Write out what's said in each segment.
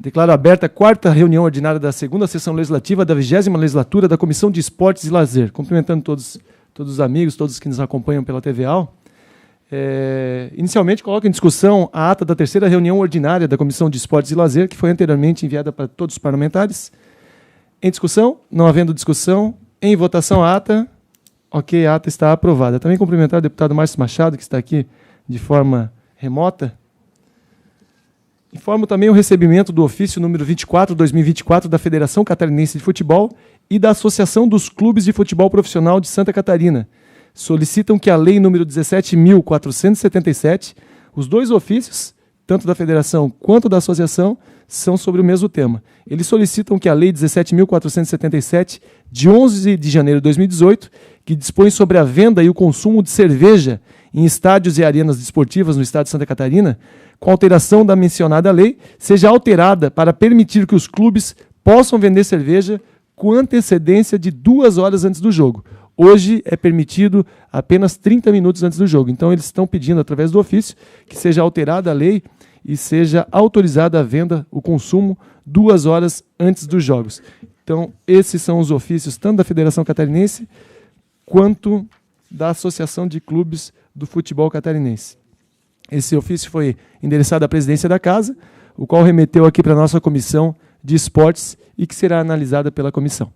Declaro aberta a 4ª reunião ordinária da 2ª sessão legislativa da 20ª legislatura da Comissão de Esportes e Lazer. Cumprimentando todos os amigos, todos que nos acompanham pela TVAL. Inicialmente, coloco em discussão a ata da 3ª reunião ordinária da Comissão de Esportes e Lazer, que foi anteriormente enviada para todos os parlamentares. Em discussão? Não havendo discussão. Em votação, a ata. Ok, a ata está aprovada. Também cumprimentar o deputado Márcio Machado, que está aqui de forma remota. Informo também o recebimento do ofício número 24/2024 da Federação Catarinense de Futebol e da Associação dos Clubes de Futebol Profissional de Santa Catarina. Solicitam que a lei número 17.477, os dois ofícios, tanto da Federação quanto da Associação, são sobre o mesmo tema. Eles solicitam que a lei 17.477, de 11 de janeiro de 2018, que dispõe sobre a venda e o consumo de cerveja em estádios e arenas desportivas no estado de Santa Catarina, com alteração da mencionada lei, seja alterada para permitir que os clubes possam vender cerveja com antecedência de 2 horas antes do jogo. Hoje é permitido apenas 30 minutos antes do jogo. Então eles estão pedindo, através do ofício, que seja alterada a lei e seja autorizada a venda, o consumo, 2 horas antes dos jogos. Então esses são os ofícios tanto da Federação Catarinense quanto da Associação de Clubes do Futebol Catarinense. Esse ofício foi endereçado à presidência da Casa, o qual remeteu aqui para a nossa Comissão de Esportes e que será analisada pela comissão.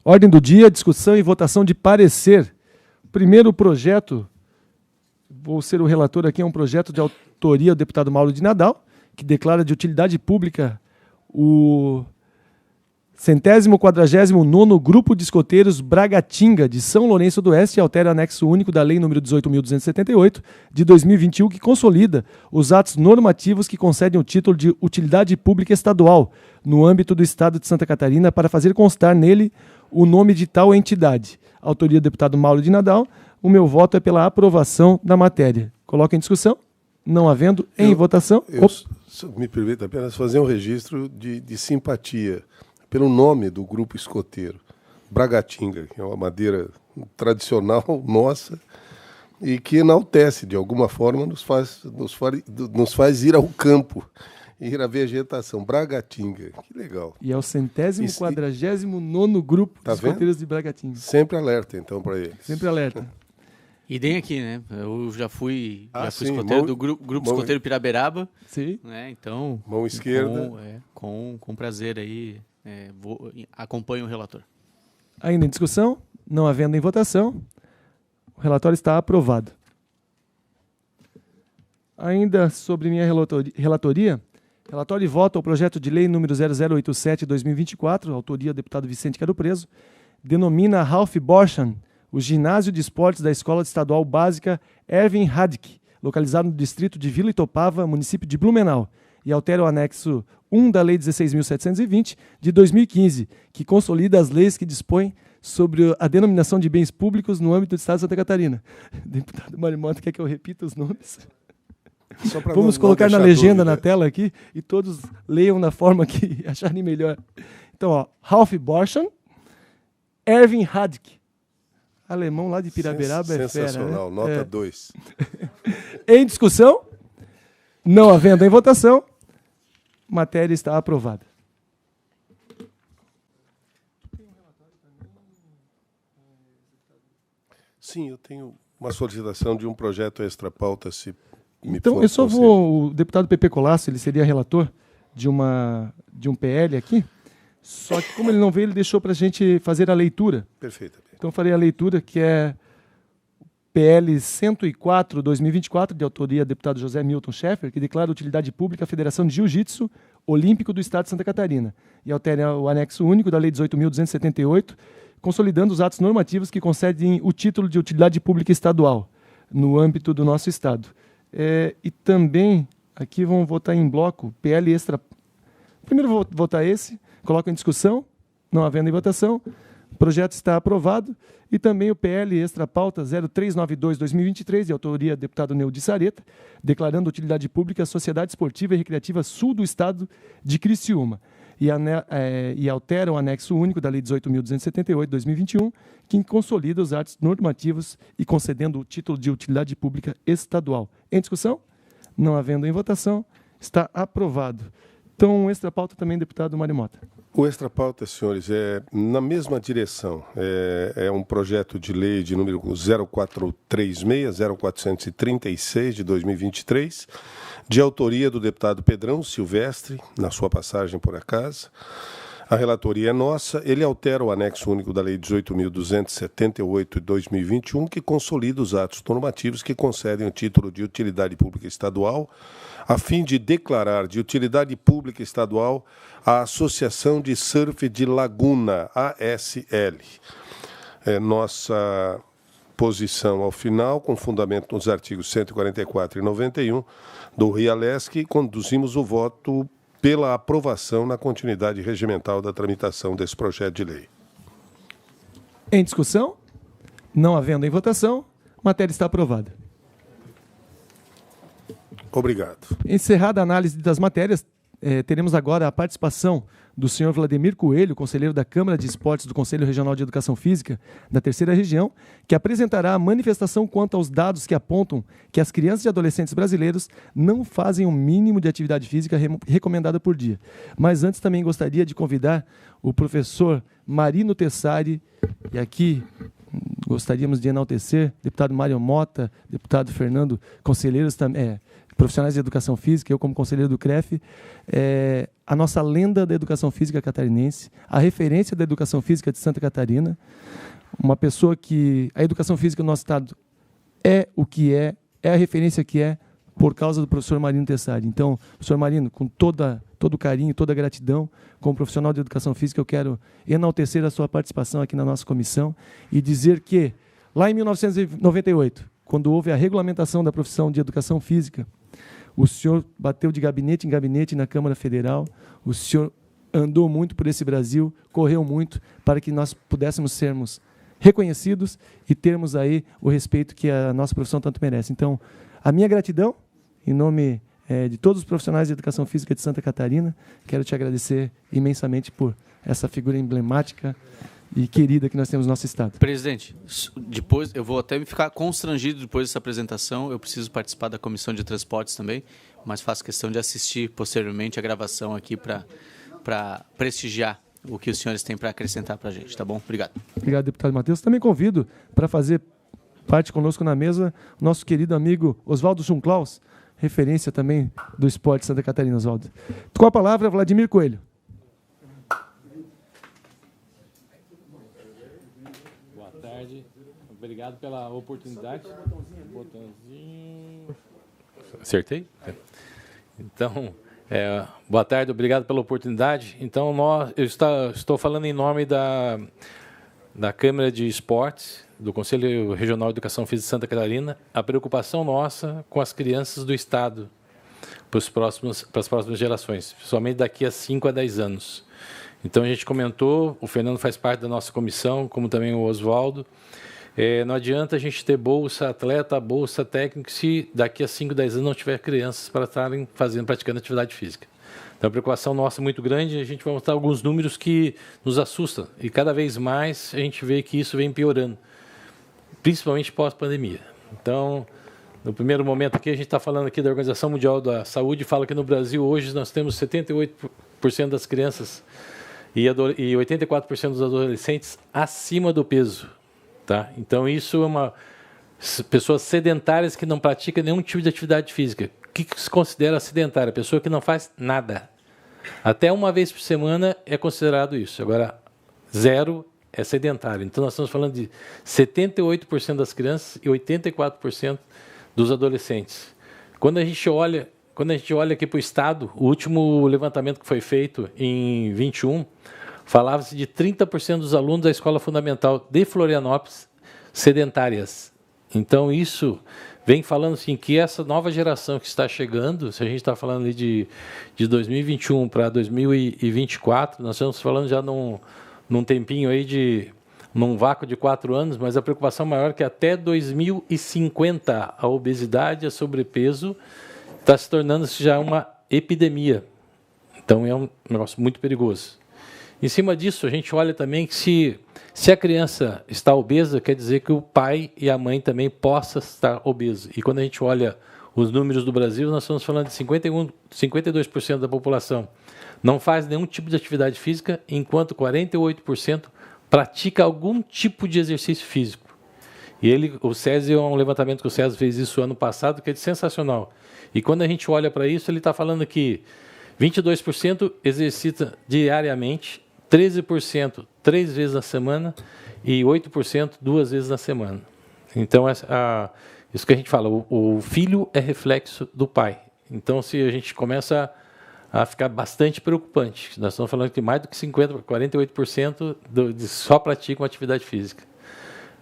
Ordem do dia, discussão e votação de parecer. Primeiro projeto, vou ser o relator aqui, é um projeto de autoria do deputado Mauro de Nadal, que declara de utilidade pública o 149º Grupo de Escoteiros Bragatinga, de São Lourenço do Oeste, e altera o anexo único da Lei nº 18.278, de 2021, que consolida os atos normativos que concedem o título de utilidade pública estadual no âmbito do Estado de Santa Catarina para fazer constar nele o nome de tal entidade. Autoria do deputado Mauro de Nadal. O meu voto é pela aprovação da matéria. Coloco em discussão. Não havendo, em votação. Me permito apenas fazer um registro de simpatia pelo nome do grupo escoteiro, Bragatinga, que é uma madeira tradicional nossa e que enaltece, de alguma forma, nos faz ir ao campo, ir à vegetação. Bragatinga, que legal. E é o 149º Grupo de Escoteiros de Bragatinga. Sempre alerta, então, para eles. Sempre alerta. E tem aqui, né? Eu já fui sim, escoteiro do Grupo Escoteiro Piraberaba. Sim. Né? Então, mão esquerda. Com prazer aí. Acompanho o relator. Ainda em discussão, não havendo em votação, o relatório está aprovado. Ainda sobre minha relatoria, relatório e voto ao projeto de lei número 0087/2024, autoria do deputado Vicente Quero Preso, denomina Ralph Borchardt o ginásio de esportes da Escola Estadual Básica Erwin Hadke, localizado no distrito de Vila Itopava, município de Blumenau, e altera o anexo 1 da Lei 16.720, de 2015, que consolida as leis que dispõem sobre a denominação de bens públicos no âmbito do Estado de Santa Catarina. Deputado Marimota, quer que eu repita os nomes? Vamos colocar na legenda, na tela aqui, e todos leiam da forma que acharem melhor. Então, Ralph Borchardt, Erwin Hadke, alemão lá de Piraberaba, é fera, sensacional, né? Nota 2. Em discussão, não havendo em votação, matéria está aprovada. Sim, eu tenho uma solicitação de um projeto extra-pauta, se me Então, for eu só possível. vou... O deputado Pepe Colasso, ele seria relator de um PL aqui, só que como ele não veio, ele deixou para a gente fazer a leitura. Perfeitamente. Então, eu farei a leitura, que é PL 104/2024, de autoria do deputado José Milton Schaeffer, que declara utilidade pública a Federação de Jiu-Jitsu Olímpico do Estado de Santa Catarina, e altera o anexo único da Lei 18.278, consolidando os atos normativos que concedem o título de utilidade pública estadual no âmbito do nosso Estado. E também, aqui vamos votar em bloco, PL extra... Primeiro vou votar esse, coloco em discussão, não havendo em votação, O projeto está aprovado. E também o PL Extra Pauta 0392-2023, de autoria do deputado Neudi Sareta, declarando utilidade pública a Sociedade Esportiva e Recreativa Sul do Estado de Criciúma. E altera o anexo único da Lei 18.278, 2021, que consolida os atos normativos e concedendo o título de utilidade pública estadual. Em discussão? Não havendo em votação, está aprovado. Então, o Extra Pauta também, deputado Mário Mota. O Extra Pauta, senhores, é na mesma direção. É um projeto de lei de número 0436, de 2023, de autoria do deputado Pedrão Silvestre, na sua passagem por acaso. A relatoria é nossa. Ele altera o anexo único da Lei 18.278, de 2021, que consolida os atos normativos que concedem o título de utilidade pública estadual, a fim de declarar de utilidade pública estadual a Associação de Surf de Laguna, ASL. Nossa posição ao final, com fundamento nos artigos 144 e 91 do RIA-LESC, conduzimos o voto pela aprovação na continuidade regimental da tramitação desse projeto de lei. Em discussão? Não havendo em votação, a matéria está aprovada. Obrigado. Encerrada a análise das matérias, teremos agora a participação do senhor Vladimir Coelho, conselheiro da Câmara de Esportes do Conselho Regional de Educação Física da Terceira Região, que apresentará a manifestação quanto aos dados que apontam que as crianças e adolescentes brasileiros não fazem o mínimo de atividade física recomendada por dia. Mas antes também gostaria de convidar o professor Marino Tessari, e aqui gostaríamos de enaltecer deputado Mário Mota, deputado Fernando, conselheiros também, profissionais de educação física, eu como conselheiro do CREF, a nossa lenda da educação física catarinense, a referência da educação física de Santa Catarina, uma pessoa que a educação física no nosso estado é o que é a referência que é por causa do professor Marino Tessari. Então, professor Marino, com todo o carinho, toda a gratidão, como profissional de educação física, eu quero enaltecer a sua participação aqui na nossa comissão e dizer que, lá em 1998, quando houve a regulamentação da profissão de educação física, o senhor bateu de gabinete em gabinete na Câmara Federal, o senhor andou muito por esse Brasil, correu muito para que nós pudéssemos sermos reconhecidos e termos aí o respeito que a nossa profissão tanto merece. Então, a minha gratidão, em nome de todos os profissionais de educação física de Santa Catarina, quero te agradecer imensamente por essa figura emblemática e querida que nós temos no nosso estado. Presidente, depois eu vou até me ficar constrangido depois dessa apresentação, eu preciso participar da Comissão de Transportes também, mas faço questão de assistir posteriormente a gravação aqui para prestigiar o que os senhores têm para acrescentar para a gente, tá bom? Obrigado. Obrigado, deputado Matheus. Também convido para fazer parte conosco na mesa o nosso querido amigo Oswaldo Junclaus, referência também do esporte de Santa Catarina, Oswaldo. Com a palavra, Vladimir Coelho. Obrigado pela oportunidade. Botãozinho. Acertei? Então, boa tarde, obrigado pela oportunidade. Então, eu estou falando em nome da Câmara de Esportes, do Conselho Regional de Educação Física de Santa Catarina, a preocupação nossa com as crianças do Estado para as próximas gerações, principalmente daqui a 5 a 10 anos. Então, a gente comentou, o Fernando faz parte da nossa comissão, como também o Oswaldo. Não adianta a gente ter bolsa atleta, bolsa técnica, se daqui a 5, 10 anos não tiver crianças para estarem praticando atividade física. Então, a preocupação nossa é muito grande, a gente vai mostrar alguns números que nos assustam. E cada vez mais a gente vê que isso vem piorando, principalmente pós-pandemia. Então, no primeiro momento aqui, a gente está falando aqui da Organização Mundial da Saúde, fala que no Brasil hoje nós temos 78% das crianças e 84% dos adolescentes acima do peso. Tá? Então, isso é pessoas sedentárias que não praticam nenhum tipo de atividade física. O que se considera sedentária? A pessoa que não faz nada. Até uma vez por semana é considerado isso. Agora, 0 é sedentário. Então, nós estamos falando de 78% das crianças e 84% dos adolescentes. Quando a gente olha aqui para o Estado, o último levantamento que foi feito em 21, falava-se de 30% dos alunos da Escola Fundamental de Florianópolis sedentárias. Então, isso vem falando assim, que essa nova geração que está chegando, se a gente está falando ali de 2021 para 2024, nós estamos falando já num tempinho aí de num vácuo de 4 anos, mas a preocupação maior é que até 2050 a obesidade e o sobrepeso está se tornando já uma epidemia. Então, é um negócio muito perigoso. Em cima disso, a gente olha também que se a criança está obesa, quer dizer que o pai e a mãe também possam estar obesos. E quando a gente olha os números do Brasil, nós estamos falando de 52% da população não faz nenhum tipo de atividade física, enquanto 48% pratica algum tipo de exercício físico. E o SESI é um levantamento que o SESI fez isso ano passado, que é sensacional. E quando a gente olha para isso, ele está falando que 22% exercita diariamente, 13% 3 vezes na semana e 8% 2 vezes na semana. Então, isso que a gente fala, o filho é reflexo do pai. Então, se a gente começa a ficar bastante preocupante, nós estamos falando que mais do que 48% só praticam atividade física.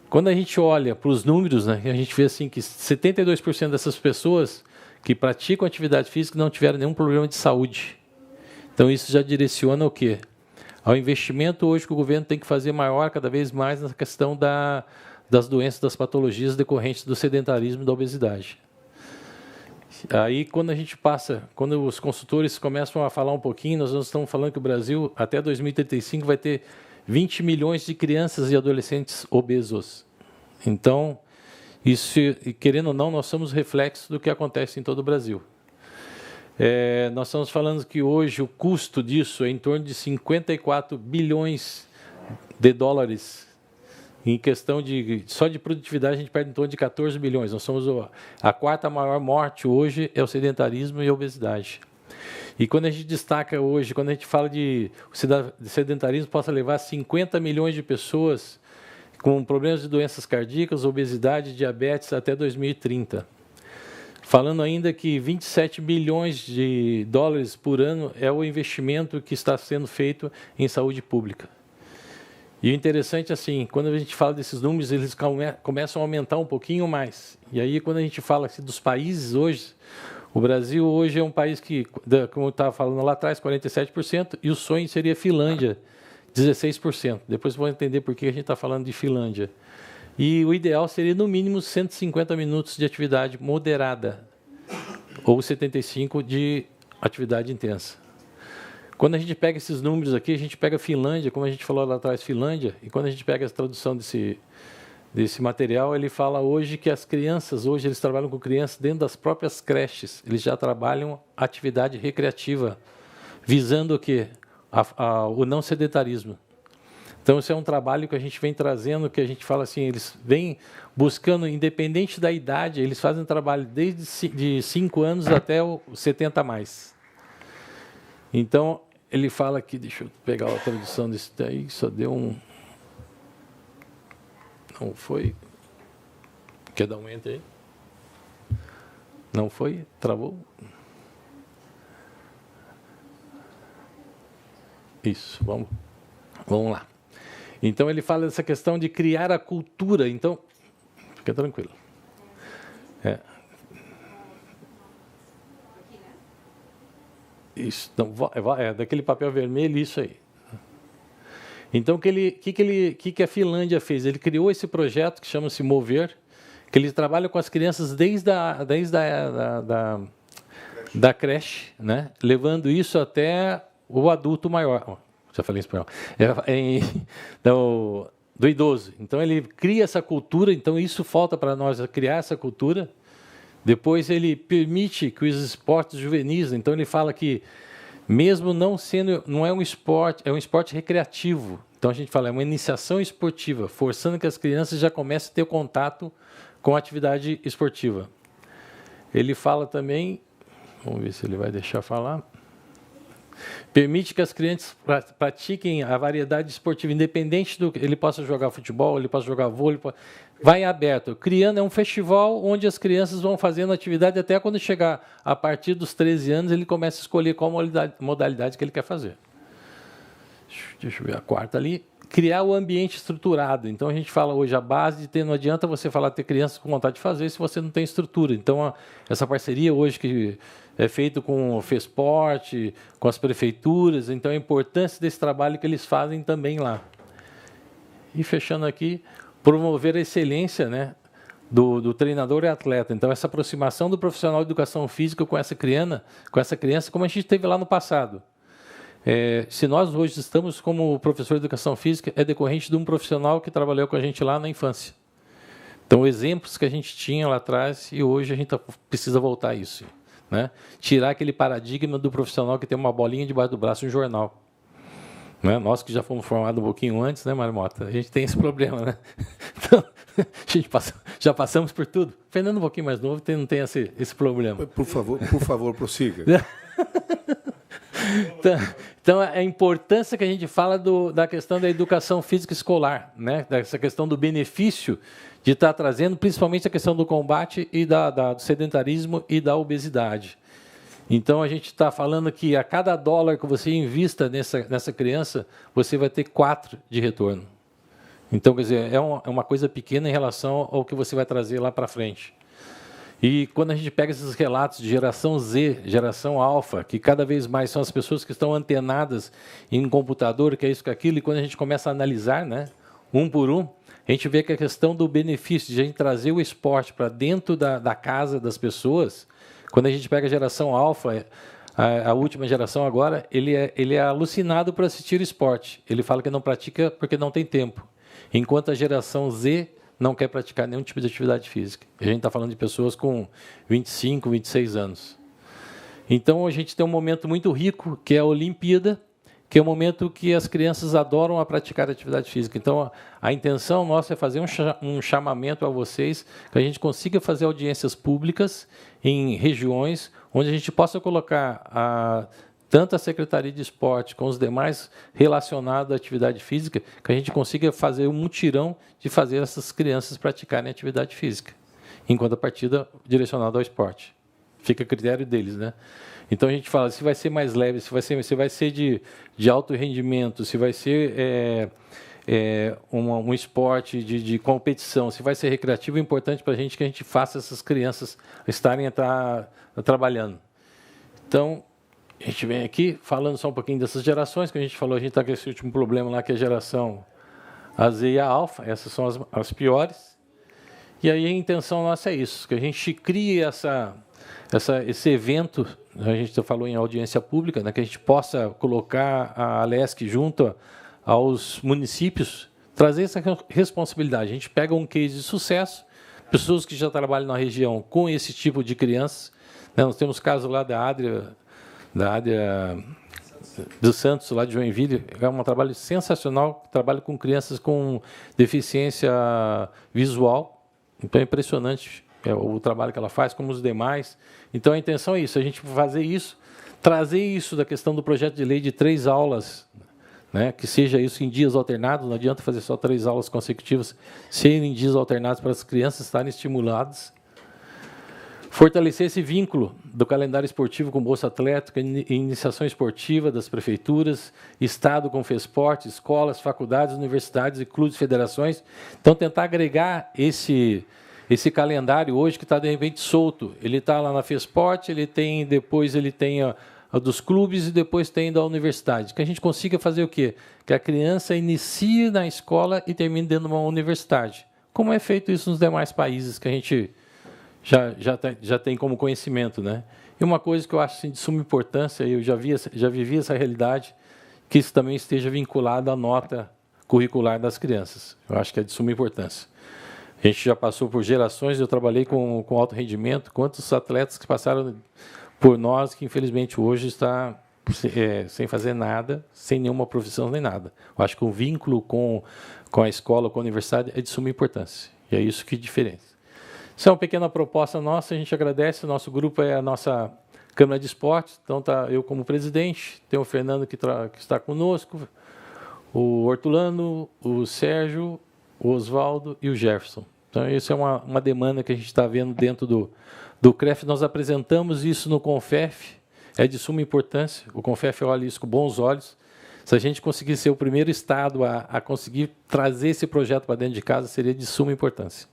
Quando a gente olha para os números, né, a gente vê assim, que 72% dessas pessoas que praticam atividade física não tiveram nenhum problema de saúde. Então, isso já direciona o quê? Ao investimento hoje que o governo tem que fazer maior, cada vez mais, na questão das doenças, das patologias decorrentes do sedentarismo e da obesidade. Aí, quando a gente quando os consultores começam a falar um pouquinho, nós estamos falando que o Brasil, até 2035, vai ter 20 milhões de crianças e adolescentes obesos. Então, isso, querendo ou não, nós somos reflexo do que acontece em todo o Brasil. Nós estamos falando que hoje o custo disso é em torno de 54 bilhões de dólares. Em questão só de produtividade, a gente perde em torno de 14 bilhões. Nós somos a 4ª maior morte hoje é o sedentarismo e a obesidade. E quando a gente destaca hoje, quando a gente fala de sedentarismo, possa levar 50 milhões de pessoas com problemas de doenças cardíacas, obesidade, diabetes até 2030. Falando ainda que 27 bilhões de dólares por ano é o investimento que está sendo feito em saúde pública. E o interessante, assim, quando a gente fala desses números, eles começam a aumentar um pouquinho mais. E aí, quando a gente fala assim, dos países hoje, o Brasil hoje é um país que, como eu estava falando lá atrás, 47%, e o sonho seria Finlândia, 16%. Depois vão entender por que a gente está falando de Finlândia. E o ideal seria, no mínimo, 150 minutos de atividade moderada, ou 75 de atividade intensa. Quando a gente pega esses números aqui, a gente pega a Finlândia, como a gente falou lá atrás, Finlândia, e quando a gente pega a tradução desse material, ele fala hoje que as crianças, hoje eles trabalham com crianças dentro das próprias creches, eles já trabalham atividade recreativa, visando o quê? O não sedentarismo. Então, esse é um trabalho que a gente vem trazendo, que a gente fala assim, eles vêm buscando, independente da idade, eles fazem trabalho desde de 5 anos até os 70 a mais. Então, ele fala aqui, deixa eu pegar a tradução desse daí, que só deu um... Não foi? Quer dar um enter aí? Não foi? Travou? Isso, vamos lá. Então, ele fala dessa questão de criar a cultura. Então, fica tranquilo. Isso, então, daquele papel vermelho, isso aí. Então, o que a Finlândia fez? Ele criou esse projeto que chama-se Mover, que ele trabalha com as crianças desde da creche, né? Levando isso até o adulto maior. Já falei em espanhol. Do idoso. Então, ele cria essa cultura, então isso falta para nós, criar essa cultura. Depois, ele permite que os esportes juvenis, então ele fala que, mesmo não é um esporte, é um esporte recreativo. Então, a gente fala, é uma iniciação esportiva, forçando que as crianças já comecem a ter contato com a atividade esportiva. Ele fala também, vamos ver se ele vai deixar falar, permite que as crianças pratiquem a variedade esportiva, independente do que ele possa jogar futebol, ele possa jogar vôlei, vai aberto. Criando é um festival onde as crianças vão fazendo atividade até quando chegar a partir dos 13 anos, ele começa a escolher qual modalidade que ele quer fazer. Deixa eu ver a quarta ali. Criar o ambiente estruturado. Então, a gente fala hoje, a base de ter, não adianta você falar ter crianças com vontade de fazer se você não tem estrutura. Então, essa parceria hoje que é feita com o FESPORT, com as prefeituras, então a importância desse trabalho que eles fazem também lá. E fechando aqui, promover a excelência, né, do treinador e atleta. Então, essa aproximação do profissional de educação física com essa criança, como a gente teve lá no passado. Se nós hoje estamos como professor de educação física, é decorrente de um profissional que trabalhou com a gente lá na infância. Então, exemplos que a gente tinha lá atrás e hoje a gente precisa voltar a isso, né? Tirar aquele paradigma do profissional que tem uma bolinha debaixo do braço e um jornal. Né? Nós que já fomos formados um pouquinho antes, né, Mário Mota? A gente tem esse problema, né? Então, a gente já passamos por tudo. Fernando um pouquinho mais novo não tem esse problema. Por favor, prossiga. Então, a importância que a gente fala da questão da educação física escolar, né? Dessa questão do benefício de estar trazendo, principalmente a questão do combate e do sedentarismo e da obesidade. Então, a gente está falando que a cada dólar que você invista nessa criança, você vai ter 4 de retorno. Então, quer dizer, é uma coisa pequena em relação ao que você vai trazer lá para frente. E quando a gente pega esses relatos de geração Z, geração alfa, que cada vez mais são as pessoas que estão antenadas em computador, que é isso, que é aquilo, e quando a gente começa a analisar, né, um por um, a gente vê que a questão do benefício de a gente trazer o esporte para dentro da casa das pessoas, quando a gente pega a geração alfa, a última geração agora, ele é alucinado por assistir esporte. Ele fala que não pratica porque não tem tempo. Enquanto a geração Z não quer praticar nenhum tipo de atividade física. A gente está falando de pessoas com 25, 26 anos. Então, a gente tem um momento muito rico, que é a Olimpíada, que é um momento que as crianças adoram a praticar atividade física. Então, a intenção nossa é fazer um chamamento a vocês, que a gente consiga fazer audiências públicas em regiões onde a gente possa colocar tanto a Secretaria de Esporte com os demais relacionados à atividade física, que a gente consiga fazer um mutirão de fazer essas crianças praticarem atividade física, enquanto a partida direcionada ao esporte. Fica a critério deles, né? Então, a gente fala se vai ser mais leve, se vai ser de alto rendimento, se vai ser um esporte de competição, se vai ser recreativo, é importante para a gente que a gente faça essas crianças estarem trabalhando. Então, a gente vem aqui falando só um pouquinho dessas gerações, que a gente falou, a gente está com esse último problema lá, que é a geração a Z e a alfa, essas são as piores. E aí a intenção nossa é isso, que a gente crie esse evento, a gente falou em audiência pública, né, que a gente possa colocar a Alesc junto aos municípios, trazer essa responsabilidade. A gente pega um case de sucesso, pessoas que já trabalham na região com esse tipo de crianças. Né, nós temos casos lá da Adria dos Santos, lá de Joinville, é um trabalho sensacional, trabalha com crianças com deficiência visual, então é impressionante o trabalho que ela faz, como os demais. Então, a intenção é isso, a gente fazer isso, trazer isso da questão do projeto de lei de 3 aulas, né, que seja isso em dias alternados, não adianta fazer só 3 aulas consecutivas, serem em dias alternados para as crianças estarem estimuladas. Fortalecer esse vínculo do calendário esportivo com Bolsa Atlética, iniciação esportiva das prefeituras, Estado com FESPORT, escolas, faculdades, universidades e clubes e federações. Então, tentar agregar esse calendário hoje que está, de repente, solto. Ele está lá na FESPORT, depois ele tem a dos clubes e depois tem da universidade. Que a gente consiga fazer o quê? Que a criança inicie na escola e termine dentro de uma universidade. Como é feito isso nos demais países que a gente já tem como conhecimento, né? E uma coisa que eu acho assim, de suma importância, eu já vivi essa realidade, que isso também esteja vinculado à nota curricular das crianças. Eu acho que é de suma importância. A gente já passou por gerações, eu trabalhei com alto rendimento, quantos atletas que passaram por nós, que infelizmente hoje está sem fazer nada, sem nenhuma profissão nem nada. Eu acho que o vínculo com a escola, com a universidade, é de suma importância. E é isso que diferencia. Isso é uma pequena proposta nossa, a gente agradece. O nosso grupo é a nossa Câmara de Esportes, então tá eu como presidente, tem o Fernando que está conosco, o Hortulano, o Sérgio, o Oswaldo e o Jefferson. Então, isso é uma demanda que a gente está vendo dentro do CREF. Nós apresentamos isso no CONFEF, é de suma importância. O CONFEF olha isso com bons olhos. Se a gente conseguir ser o primeiro estado a conseguir trazer esse projeto para dentro de casa, seria de suma importância.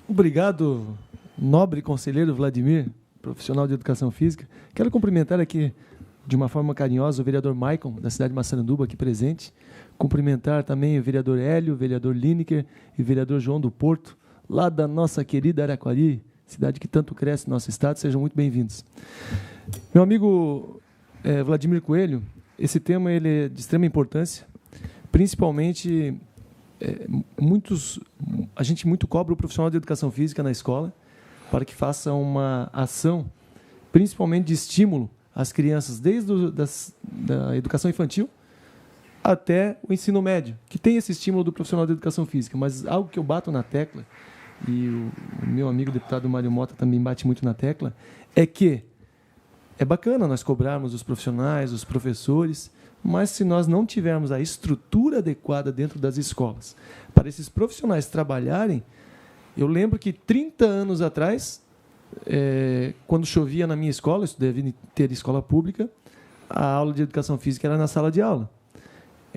Obrigado, nobre conselheiro Vladimir, profissional de educação física. Quero cumprimentar aqui, de uma forma carinhosa, o vereador Maicon, da cidade de Massaranduba, aqui presente, cumprimentar também o vereador Hélio, o vereador Lineker e o vereador João do Porto, lá da nossa querida Araquari, cidade que tanto cresce no nosso estado. Sejam muito bem-vindos. Meu amigo Vladimir Coelho, esse tema ele é de extrema importância, principalmente a gente muito cobra o profissional de educação física na escola para que faça uma ação, principalmente de estímulo às crianças, desde da educação infantil até o ensino médio, que tem esse estímulo do profissional de educação física. Mas algo que eu bato na tecla, e o meu amigo deputado Mário Mota também bate muito na tecla, é que é bacana nós cobrarmos os profissionais, os professores, mas se nós não tivermos a estrutura adequada dentro das escolas para esses profissionais trabalharem, eu lembro que 30 anos atrás, quando chovia na minha escola, isso deve ter escola pública, a aula de educação física era na sala de aula.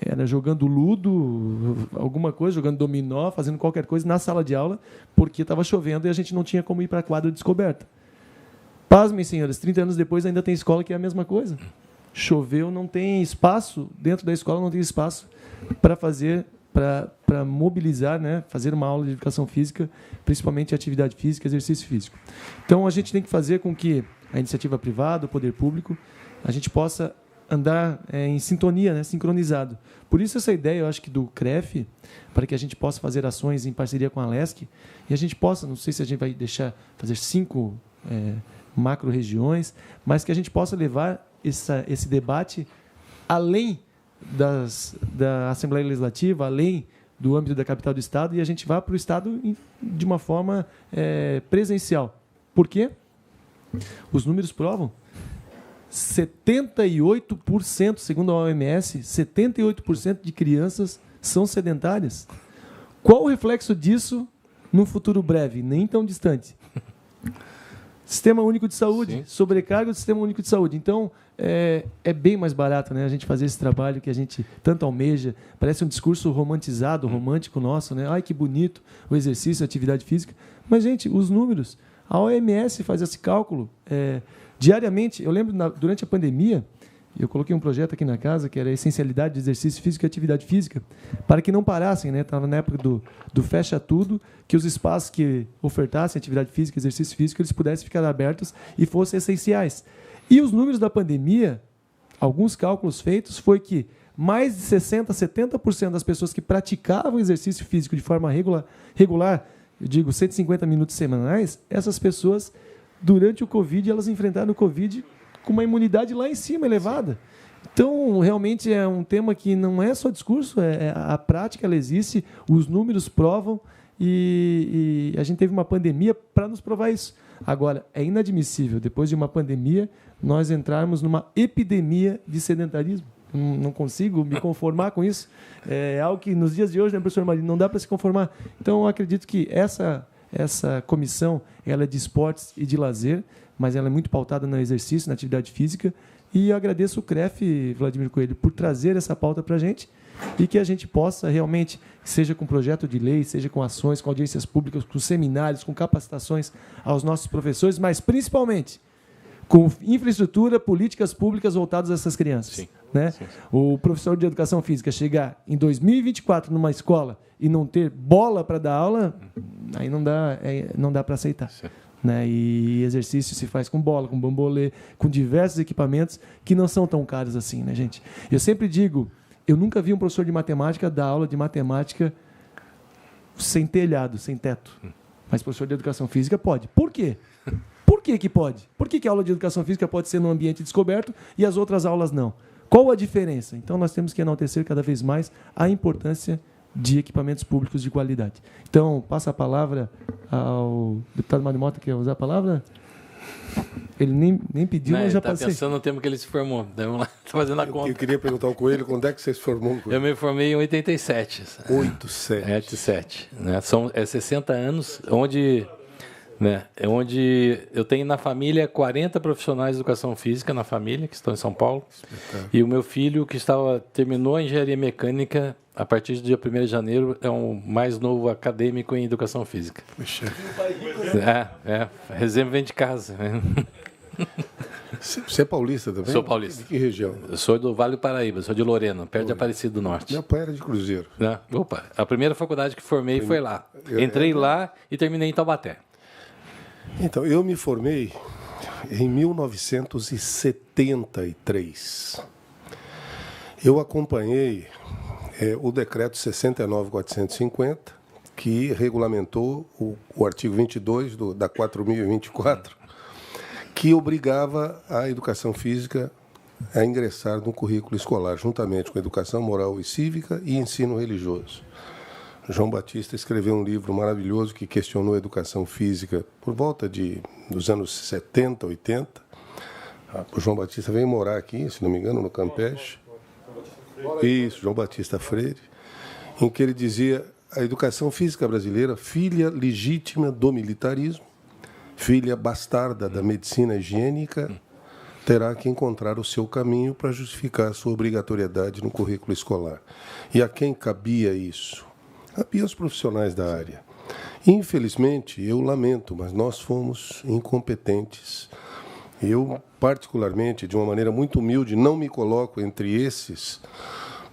Era jogando ludo, alguma coisa, jogando dominó, fazendo qualquer coisa na sala de aula, porque estava chovendo e a gente não tinha como ir para a quadra descoberta. Pasmem, senhores, 30 anos depois ainda tem escola que é a mesma coisa. Choveu, não tem espaço, dentro da escola não tem espaço para fazer, para mobilizar, né, fazer uma aula de educação física, principalmente atividade física, exercício físico. Então, a gente tem que fazer com que a iniciativa privada, o poder público, a gente possa andar em sintonia, né, sincronizado. Por isso essa ideia, eu acho que do CREF, para que a gente possa fazer ações em parceria com a LESC, e a gente possa, não sei se a gente vai deixar fazer 5 macro-regiões, mas que a gente possa levar esse debate além da Assembleia Legislativa, além do âmbito da capital do Estado, e a gente vá para o Estado de uma forma presencial. Por quê? Os números provam. 78%, segundo a OMS, 78% de crianças são sedentárias. Qual o reflexo disso no futuro breve, nem tão distante? Sistema Único de Saúde, sim, sobrecarga do Sistema Único de Saúde. Então, é bem mais barato, né, a gente fazer esse trabalho que a gente tanto almeja. Parece um discurso romantizado, romântico nosso, né? Ai, que bonito o exercício, a atividade física. Mas, gente, os números, a OMS faz esse cálculo diariamente. Eu lembro, durante a pandemia, eu coloquei um projeto aqui na casa, que era a essencialidade de exercício físico e atividade física, para que não parassem, né? Estava na época do fecha tudo, que os espaços que ofertassem atividade física e exercício físico, eles pudessem ficar abertos e fossem essenciais. E os números da pandemia, alguns cálculos feitos, foi que mais de 60%, 70% das pessoas que praticavam exercício físico de forma regular, eu digo 150 minutos semanais, essas pessoas, durante o Covid, elas enfrentaram o Covid com uma imunidade lá em cima, elevada. Então, realmente é um tema que não é só discurso, a prática ela existe, os números provam, e a gente teve uma pandemia para nos provar isso. Agora, é inadmissível, depois de uma pandemia, nós entrarmos numa epidemia de sedentarismo. Não consigo me conformar com isso. É algo que, nos dias de hoje, né, professor Marinho, não dá para se conformar. Então, eu acredito que essa comissão ela é de esportes e de lazer, mas ela é muito pautada no exercício, na atividade física, e eu agradeço o CREF, Vladimir Coelho, por trazer essa pauta para a gente, e que a gente possa realmente, seja com projeto de lei, seja com ações, com audiências públicas, com seminários, com capacitações aos nossos professores, mas principalmente com infraestrutura, políticas públicas voltadas a essas crianças. Sim. Né? Sim. O professor de educação física chegar em 2024 numa escola e não ter bola para dar aula, aí não dá para aceitar. Sim. Né? E exercício se faz com bola, com bambolê, com diversos equipamentos que não são tão caros assim, né, gente? Eu sempre digo, eu nunca vi um professor de matemática dar aula de matemática sem telhado, sem teto. Mas professor de educação física pode. Por quê? Por que pode? Por que a aula de educação física pode ser num ambiente descoberto e as outras aulas não? Qual a diferença? Então, nós temos que enaltecer cada vez mais a importância de equipamentos públicos de qualidade. Então, passa a palavra ao deputado Mário Mota, quer usar a palavra? Ele nem pediu, mas já passei. Está pensando no tempo que ele se formou. Vamos lá, está fazendo a conta. Eu queria perguntar ao Coelho, quando é que você se formou? Eu me formei em 87. 87. Né? São 60 anos, onde eu tenho na família 40 profissionais de educação física na família, que estão em São Paulo. E o meu filho, que terminou a engenharia mecânica, a partir do dia 1º de janeiro, é o mais novo acadêmico em educação física. Puxa. Resenha vem de casa. Você é paulista também? Sou paulista. De que região? Eu sou do Vale do Paraíba, sou de Lorena, perto de Aparecido do Norte. Meu pai era de Cruzeiro. Né? Opa, a primeira faculdade que formei foi lá. Entrei lá e terminei em Taubaté. Então, eu me formei em 1973. Eu acompanhei o decreto 69.450, que regulamentou o artigo 22 da 4.024, que obrigava a educação física a ingressar no currículo escolar, juntamente com educação moral e cívica e ensino religioso. João Batista escreveu um livro maravilhoso que questionou a educação física por volta dos anos 70, 80. O João Batista veio morar aqui, se não me engano, no Campeche. Isso, João Batista Freire, em que ele dizia: a educação física brasileira, filha legítima do militarismo, filha bastarda da medicina higiênica, terá que encontrar o seu caminho para justificar a sua obrigatoriedade no currículo escolar. E a quem cabia isso? Cabia aos profissionais da área. Infelizmente, eu lamento, mas nós fomos incompetentes. Eu, particularmente, de uma maneira muito humilde, não me coloco entre esses,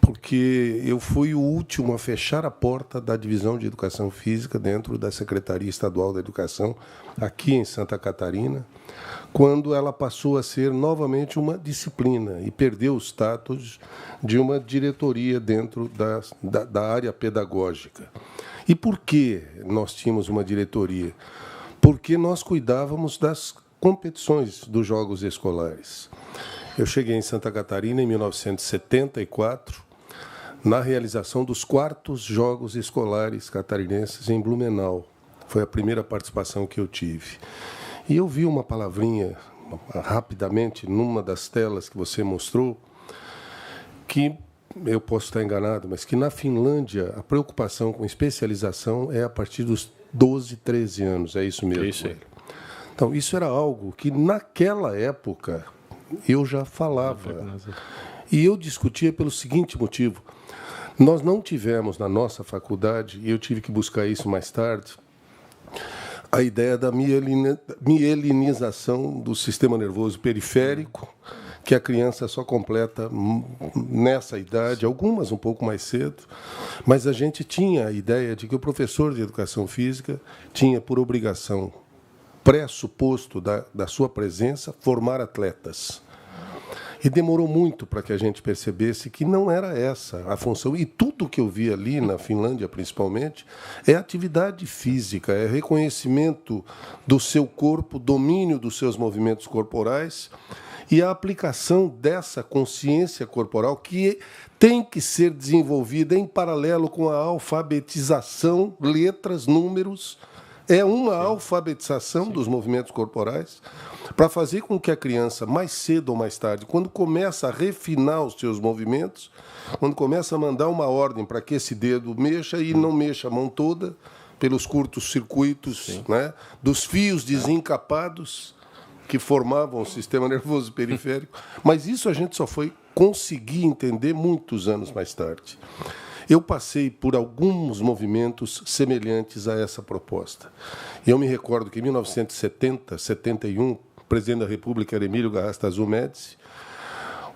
porque eu fui o último a fechar a porta da divisão de educação física dentro da Secretaria Estadual da Educação, aqui em Santa Catarina, quando ela passou a ser novamente uma disciplina e perdeu o status de uma diretoria dentro da área pedagógica. E por que nós tínhamos uma diretoria? Porque nós cuidávamos das competições dos jogos escolares. Eu cheguei em Santa Catarina em 1974, na realização dos 4º Jogos Escolares Catarinenses em Blumenau. Foi a primeira participação que eu tive. E eu vi uma palavrinha, rapidamente, numa das telas que você mostrou, que, eu posso estar enganado, mas que na Finlândia a preocupação com especialização é a partir dos 12, 13 anos. É isso mesmo? Isso aí. Então, isso era algo que, naquela época, eu já falava. E eu discutia pelo seguinte motivo. Nós não tivemos na nossa faculdade, e eu tive que buscar isso mais tarde, a ideia da mielinização do sistema nervoso periférico, que a criança só completa nessa idade, algumas um pouco mais cedo, mas a gente tinha a ideia de que o professor de educação física tinha por obrigação, pressuposto da sua presença, formar atletas. E demorou muito para que a gente percebesse que não era essa a função. E tudo que eu vi ali, na Finlândia principalmente, é atividade física, é reconhecimento do seu corpo, domínio dos seus movimentos corporais e a aplicação dessa consciência corporal que tem que ser desenvolvida em paralelo com a alfabetização, letras, números. É uma alfabetização dos movimentos corporais para fazer com que a criança, mais cedo ou mais tarde, quando começa a refinar os seus movimentos, quando começa a mandar uma ordem para que esse dedo mexa e não mexa a mão toda, pelos curtos circuitos, né, dos fios desencapados que formavam o sistema nervoso periférico. Mas isso a gente só foi conseguir entender muitos anos mais tarde. Eu passei por alguns movimentos semelhantes a essa proposta. Eu me recordo que em 1970, 71, o presidente da República era Emílio Garrastazu Médici,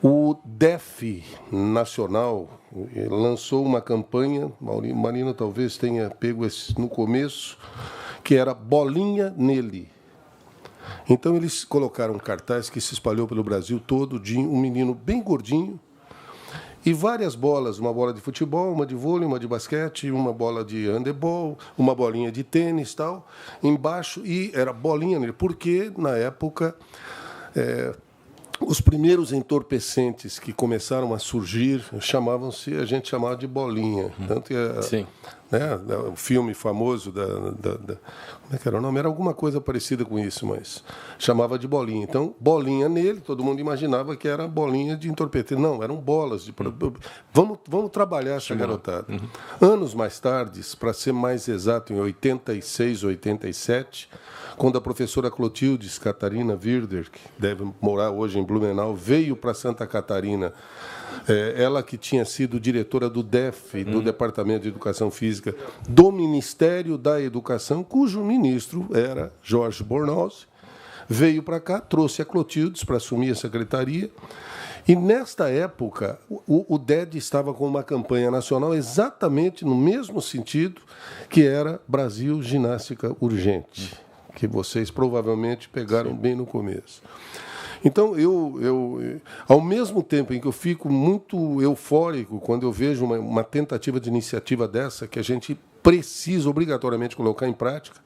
o DEF Nacional lançou uma campanha, Marina talvez tenha pego esse no começo, que era Bolinha Nele. Então eles colocaram um cartaz que se espalhou pelo Brasil todo, de um menino bem gordinho, e várias bolas, uma bola de futebol, uma de vôlei, uma de basquete, uma bola de handebol, uma bolinha de tênis, tal, embaixo, e era bolinha nele, porque, na época, os primeiros entorpecentes que começaram a surgir a gente chamava de bolinha. Tanto que o filme famoso como é que era o nome? Era alguma coisa parecida com isso, mas chamava de bolinha. Então, bolinha nele, todo mundo imaginava que era bolinha de entorpecente. Não, eram bolas de... Vamos trabalhar essa garotada. Anos mais tarde, para ser mais exato, em 86, 87, quando a professora Clotilde Catarina Wirder, que deve morar hoje em Blumenau, veio para Santa Catarina, ela que tinha sido diretora do DEF, do Departamento de Educação Física, do Ministério da Educação, cujo ministro era Jorge Bornhausen, veio para cá, trouxe a Clotildes para assumir a secretaria. E, nesta época, o DED estava com uma campanha nacional exatamente no mesmo sentido que era Brasil Ginástica Urgente, que vocês provavelmente pegaram bem no começo. Então, ao mesmo tempo em que eu fico muito eufórico quando eu vejo uma tentativa de iniciativa dessa, que a gente precisa obrigatoriamente colocar em prática,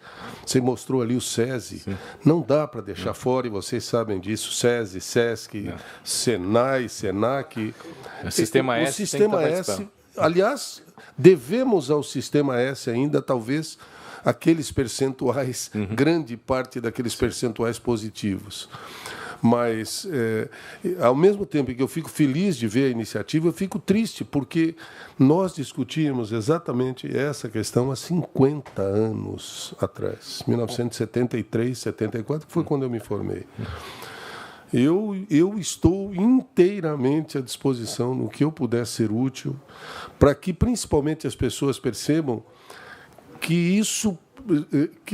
você mostrou ali o SESI, sim, não dá para deixar fora, e vocês sabem disso, SESI, SESC, SENAI, SENAC. O Sistema S. O Sistema S, aliás, devemos ao Sistema S ainda, talvez, aqueles percentuais, grande parte daqueles percentuais positivos. Mas, ao mesmo tempo que eu fico feliz de ver a iniciativa, eu fico triste, porque nós discutimos exatamente essa questão há 50 anos atrás, 1973, 74, que foi quando eu me formei. Eu estou inteiramente à disposição no que eu puder ser útil, para que principalmente as pessoas percebam que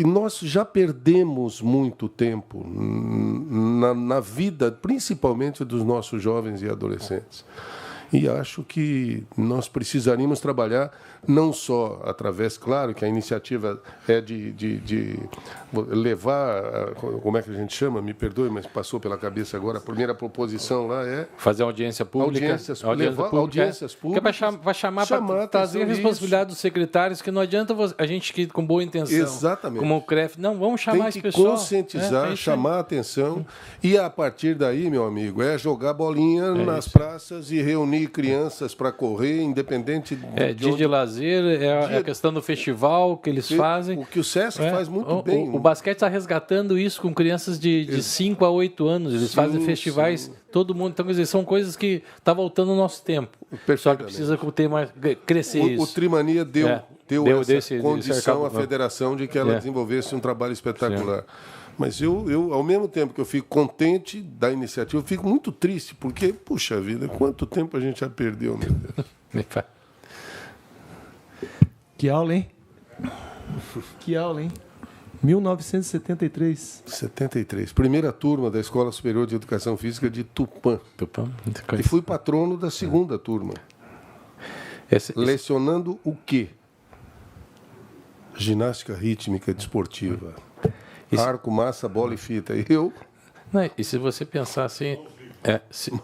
nós já perdemos muito tempo na vida, principalmente dos nossos jovens e adolescentes. E acho que nós precisaríamos trabalhar não só através, claro, que a iniciativa é de levar, como é que a gente chama? Me perdoe, mas passou pela cabeça agora, a primeira proposição lá é... Fazer audiência pública. Audiências públicas. Que vai chamar para trazer a responsabilidade dos secretários, que não adianta a gente que com boa intenção, exatamente, como o CREF, não, vamos chamar esse pessoal. Tem que conscientizar, chamar a atenção, e a partir daí, meu amigo, é jogar bolinha nas praças e reunir crianças para correr, independente de onde... lazer, a questão do festival que eles fazem. O que o SESC faz muito bem. O basquete está resgatando isso com crianças de 5 a 8 anos. Eles fazem festivais, todo mundo. Então, quer dizer, são coisas que estão voltando no nosso tempo. Só que precisa ter mais, crescer isso. O Trimania deu essa condição à federação de que ela desenvolvesse um trabalho espetacular. Sim. Mas eu, ao mesmo tempo que eu fico contente da iniciativa, eu fico muito triste, porque, puxa vida, quanto tempo a gente já perdeu, meu Deus. Que aula, hein? Que aula, hein? 1973. 73. Primeira turma da Escola Superior de Educação Física de Tupã. E fui patrono da segunda turma. Lecionando o quê? Ginástica rítmica desportiva. Arco, massa, bola e fita. E se você pensar assim...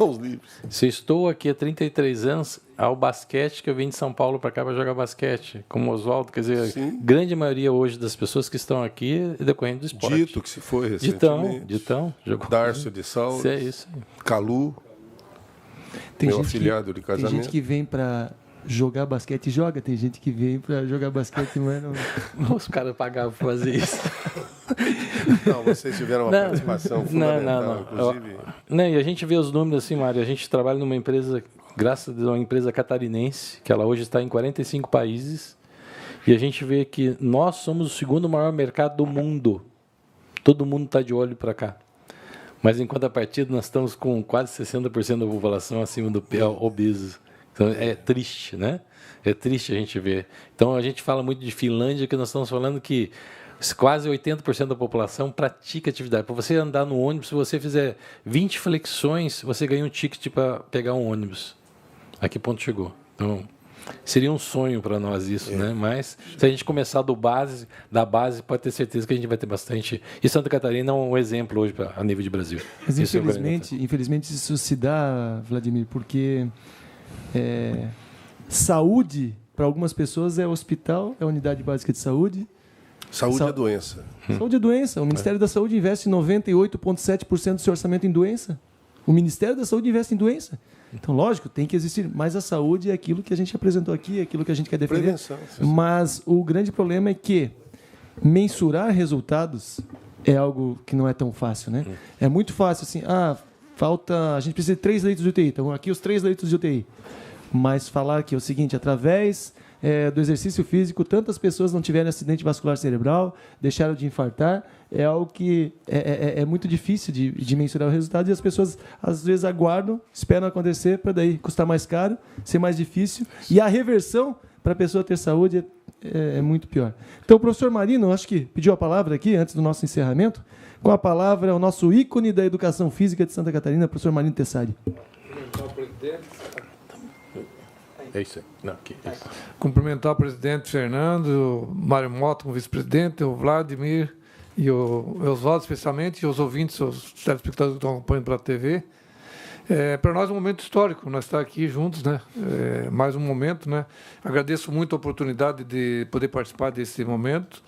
Mãos livres. Se estou aqui há 33 anos, ao basquete que eu vim de São Paulo para cá para jogar basquete, como Oswaldo, quer dizer, sim, grande maioria hoje das pessoas que estão aqui é decorrente do esporte. Dito, que se foi recentemente. Ditão. Jogou. Darcio de Saulo. É isso. Calu, meu afilhado de casamento. Tem gente que vem para jogar basquete e joga, tem gente que vem para jogar basquete, mas não... Os caras pagavam para fazer isso. Não, vocês tiveram uma participação fundamental, inclusive... E a gente vê os números assim, Mário, a gente trabalha numa empresa, graças a uma empresa catarinense, que ela hoje está em 45 países, e a gente vê que nós somos o segundo maior mercado do mundo. Todo mundo está de olho para cá. Mas, em contrapartida, nós estamos com quase 60% da população acima do pé obeso. Então, é triste, né? É triste a gente ver. Então, a gente fala muito de Finlândia, que nós estamos falando que quase 80% da população pratica atividade. Para você andar no ônibus, se você fizer 20 flexões, você ganha um ticket para pegar um ônibus. A que ponto chegou? Então, seria um sonho para nós isso, né? Mas se a gente começar da base, pode ter certeza que a gente vai ter bastante. E Santa Catarina é um exemplo hoje a nível de Brasil. Mas infelizmente isso se dá, Vladimir, porque saúde para algumas pessoas é hospital, é unidade básica de saúde. Saúde é doença. Saúde é doença. O Ministério da Saúde investe 98,7% do seu orçamento em doença. O Ministério da Saúde investe em doença. Então, lógico, tem que existir. Mas a saúde é aquilo que a gente apresentou aqui, é aquilo que a gente quer defender. Prevenção. Mas o grande problema é que mensurar resultados é algo que não é tão fácil, né? É muito fácil assim, a gente precisa de 3 leitos de UTI. Então, aqui os 3 leitos de UTI. Mas falar que é o seguinte, através do exercício físico, tantas pessoas não tiveram acidente vascular cerebral, deixaram de infartar, é algo que é muito difícil de mensurar o resultado, e as pessoas às vezes aguardam, esperam acontecer para daí custar mais caro, ser mais difícil, e a reversão para a pessoa ter saúde é muito pior. Então, o professor Marino, acho que pediu a palavra aqui, antes do nosso encerramento. Com a palavra, o nosso ícone da educação física de Santa Catarina, professor Marino Tessari. É isso aí. Não, aqui, é isso. Cumprimentar o presidente Fernando, o Mário Mota, como vice-presidente, o Vladimir e o Oswaldo, especialmente, e os ouvintes, os telespectadores que estão acompanhando pela TV. Para nós é um momento histórico, nós estar aqui juntos, né? Mais um momento, né? Agradeço muito a oportunidade de poder participar desse momento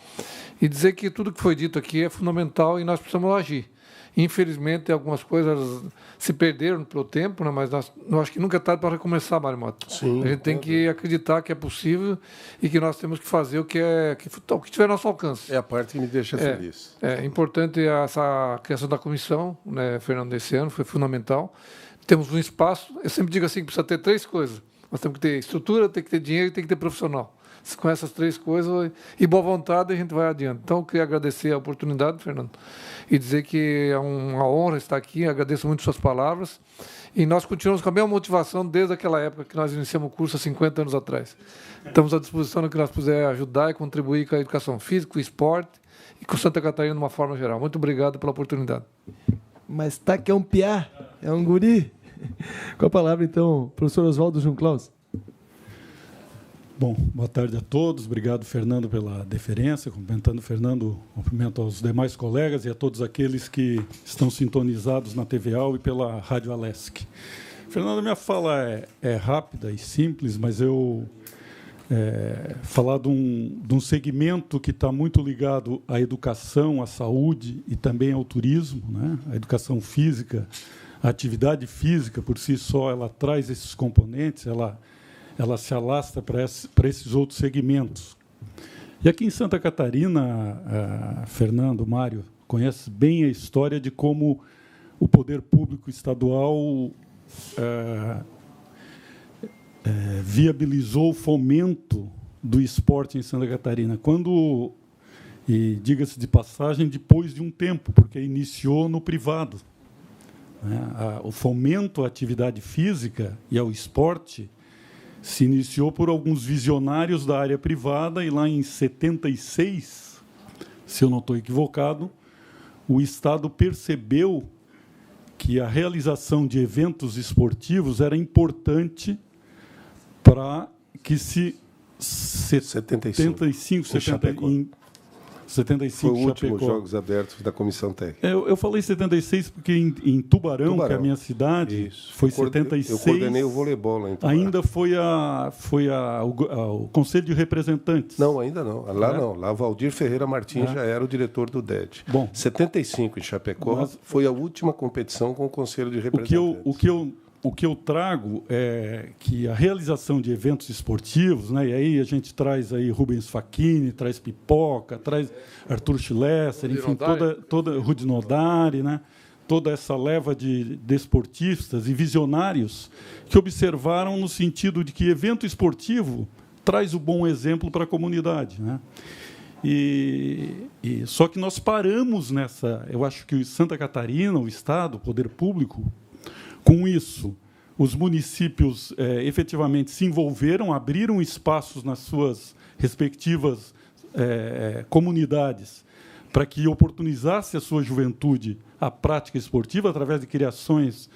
e dizer que tudo que foi dito aqui é fundamental e nós precisamos agir. Infelizmente, algumas coisas se perderam pelo tempo, né? Mas eu acho que nunca é tarde para recomeçar, Mário Mota. Sim, a gente tem que acreditar que é possível e que nós temos que fazer o que tiver ao nosso alcance. É a parte que me deixa feliz. É importante essa criação da comissão, né, Fernando, desse ano, foi fundamental. Temos um espaço, eu sempre digo assim, que precisa ter 3 coisas. Nós temos que ter estrutura, tem que ter dinheiro e tem que ter profissional. Com essas 3 coisas e boa vontade, a gente vai adiante. Então, eu queria agradecer a oportunidade, Fernando, e dizer que é uma honra estar aqui, agradeço muito suas palavras. E nós continuamos com a mesma motivação desde aquela época que nós iniciamos o curso há 50 anos atrás. Estamos à disposição no que nós puder ajudar e contribuir com a educação física, com o esporte e com Santa Catarina de uma forma geral. Muito obrigado pela oportunidade. Mas tá que é um piá, é um guri. Com a palavra, então, professor Oswaldo João Claus. Bom, boa tarde a todos. Obrigado, Fernando, pela deferência. Cumprimentando o Fernando, cumprimento aos demais colegas e a todos aqueles que estão sintonizados na TVA e pela Rádio Alesc. Fernando, minha fala é rápida e simples, mas eu falar de um segmento que está muito ligado à educação, à saúde e também ao turismo, né? A educação física, a atividade física, por si só, ela traz esses componentes, ela se alastra para esses outros segmentos. E aqui em Santa Catarina, Fernando, Mário, conhece bem a história de como o poder público estadual viabilizou o fomento do esporte em Santa Catarina. E diga-se de passagem, depois de um tempo, porque iniciou no privado. O fomento à atividade física e ao esporte se iniciou por alguns visionários da área privada e lá em 76, se eu não estou equivocado, o Estado percebeu que a realização de eventos esportivos era importante para que se 75, foi o último Chapecó. Jogos Abertos da Comissão Técnica. Eu falei 76 porque em Tubarão, que é a minha cidade, isso. foi 76. Eu coordenei o voleibol lá em Tubarão. Ainda foi o Conselho de Representantes. Não, ainda não. Lá não. Lá Valdir Ferreira Martins já era o diretor do DED. Bom, 75 em Chapecó foi a última competição com o Conselho de Representantes. O que eu trago é que a realização de eventos esportivos, né, e aí a gente traz aí Rubens Facchini, traz Pipoca, traz Arthur Schlesser, enfim, toda Rudi Nodari, né, toda essa leva de desportistas e visionários que observaram no sentido de que evento esportivo traz o bom exemplo para a comunidade, né? Só que nós paramos nessa. Eu acho que Santa Catarina, o Estado, o poder público, com isso, os municípios efetivamente se envolveram, abriram espaços nas suas respectivas comunidades para que oportunizasse a sua juventude a prática esportiva através de criações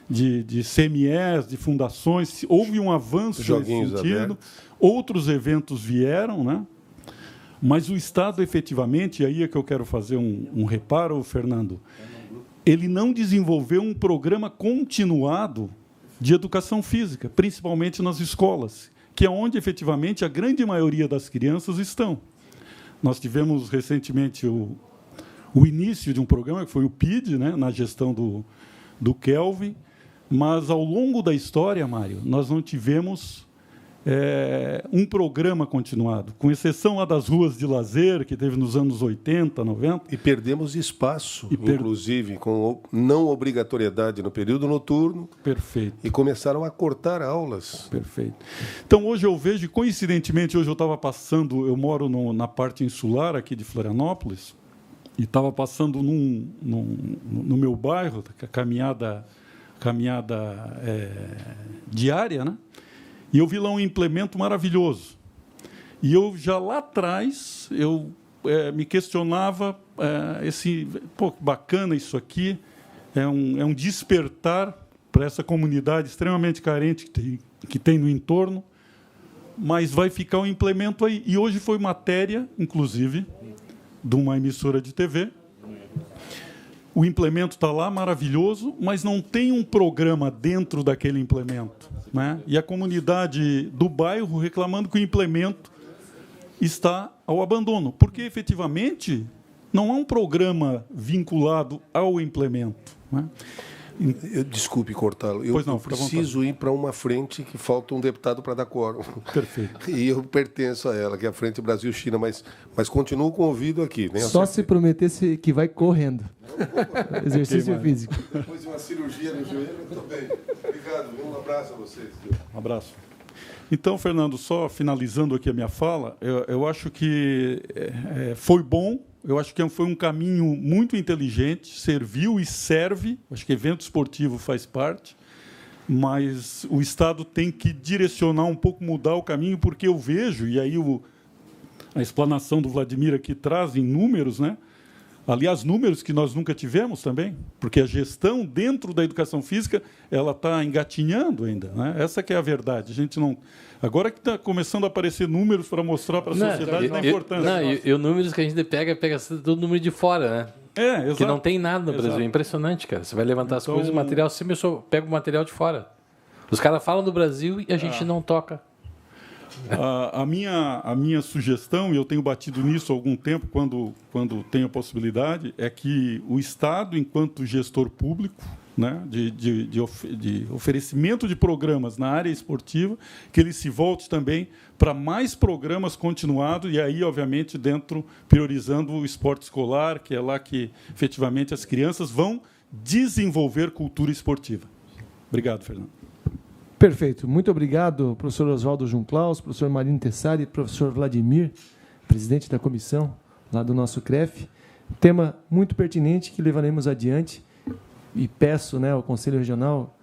de CMEs, de fundações. Houve um avanço Joguinhos nesse sentido. abertos. Outros eventos vieram, né? Mas o Estado, efetivamente, e aí é que eu quero fazer um reparo, Fernando, ele não desenvolveu um programa continuado de educação física, principalmente nas escolas, que é onde, efetivamente, a grande maioria das crianças estão. Nós tivemos, recentemente, o início de um programa, que foi o PID, né, na gestão do Kelvin, mas, ao longo da história, Mário, nós não tivemos um programa continuado, com exceção lá das ruas de lazer, que teve nos anos 80, 90. E perdemos espaço, inclusive, com não obrigatoriedade no período noturno. Perfeito. E começaram a cortar aulas. Perfeito. Então, hoje eu vejo, coincidentemente, hoje eu estava passando, eu moro na parte insular aqui de Florianópolis, e estava passando no meu bairro, caminhada diária, né? E eu vi lá um implemento maravilhoso. E eu já lá atrás me questionava pô, bacana isso aqui, é um despertar para essa comunidade extremamente carente que tem no entorno, mas vai ficar um implemento aí. E hoje foi matéria, inclusive, de uma emissora de TV. O implemento está lá, maravilhoso, mas não tem um programa dentro daquele implemento, né? E a comunidade do bairro reclamando que o implemento está ao abandono, porque, efetivamente, não há um programa vinculado ao implemento, né? Desculpe cortá-lo. Eu preciso ir para uma frente que falta um deputado para dar quórum. Perfeito. E eu pertenço a ela, que é a Frente Brasil-China, mas continuo com o ouvido aqui. Né? Só se prometesse que vai correndo. Exercício físico. Depois de uma cirurgia no joelho, eu estou bem. Obrigado, um abraço a vocês. Um abraço. Então, Fernando, só finalizando aqui a minha fala, eu acho que foi bom. Eu acho que foi um caminho muito inteligente, serviu e serve. Acho que evento esportivo faz parte, mas o Estado tem que direcionar um pouco, mudar o caminho, porque eu vejo, e aí a explanação do Vladimir aqui traz em números, né? Aliás, números que nós nunca tivemos também, porque a gestão dentro da educação física ela está engatinhando ainda, né? Essa que é a verdade. A gente não... Agora que está começando a aparecer números para mostrar para a sociedade a importância. E os números que a gente pega todo número de fora, né? Exato. Que não tem nada no Brasil. É impressionante, cara. Você vai levantar as coisas, o material, sempre eu pego o material de fora. Os caras falam do Brasil e a gente não toca. A minha sugestão, e eu tenho batido nisso há algum tempo, quando tenho a possibilidade, é que o Estado, enquanto gestor público, né, de oferecimento de programas na área esportiva, que ele se volte também para mais programas continuados, e aí, obviamente, priorizando o esporte escolar, que é lá que, efetivamente, as crianças vão desenvolver cultura esportiva. Obrigado, Fernando. Perfeito. Muito obrigado, professor Oswaldo Junclaus, professor Marino Tessari, professor Vladimir, presidente da comissão lá do nosso CREF. Tema muito pertinente que levaremos adiante e peço, né, ao Conselho Regional,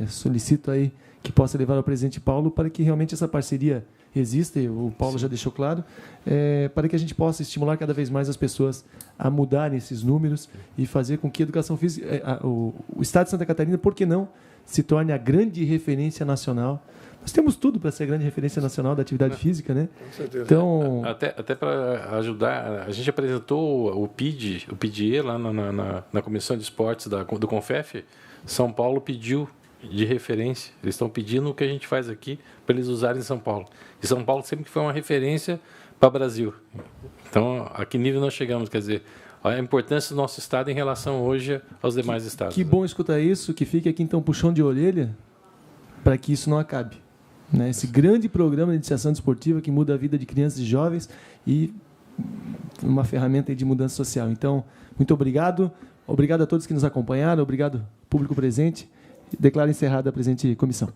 solicito aí que possa levar ao presidente Paulo para que realmente essa parceria exista, e o Paulo já deixou claro, para que a gente possa estimular cada vez mais as pessoas a mudarem esses números e fazer com que a educação física, o Estado de Santa Catarina, por que não, se torne a grande referência nacional. Nós temos tudo para ser a grande referência nacional da atividade física, né? Com certeza. Então, até para ajudar, a gente apresentou o PIDE lá na Comissão de Esportes do CONFEF. São Paulo pediu de referência. Eles estão pedindo o que a gente faz aqui para eles usarem em São Paulo. E São Paulo sempre foi uma referência para o Brasil. Então, a que nível nós chegamos? Quer dizer, a importância do nosso Estado em relação hoje aos demais estados. Que bom escutar isso, que fique aqui então puxão de orelha para que isso não acabe, né? Esse grande programa de iniciação desportiva que muda a vida de crianças e jovens e uma ferramenta de mudança social. Então, muito obrigado. Obrigado a todos que nos acompanharam. Obrigado, público presente. Declaro encerrada a presente comissão.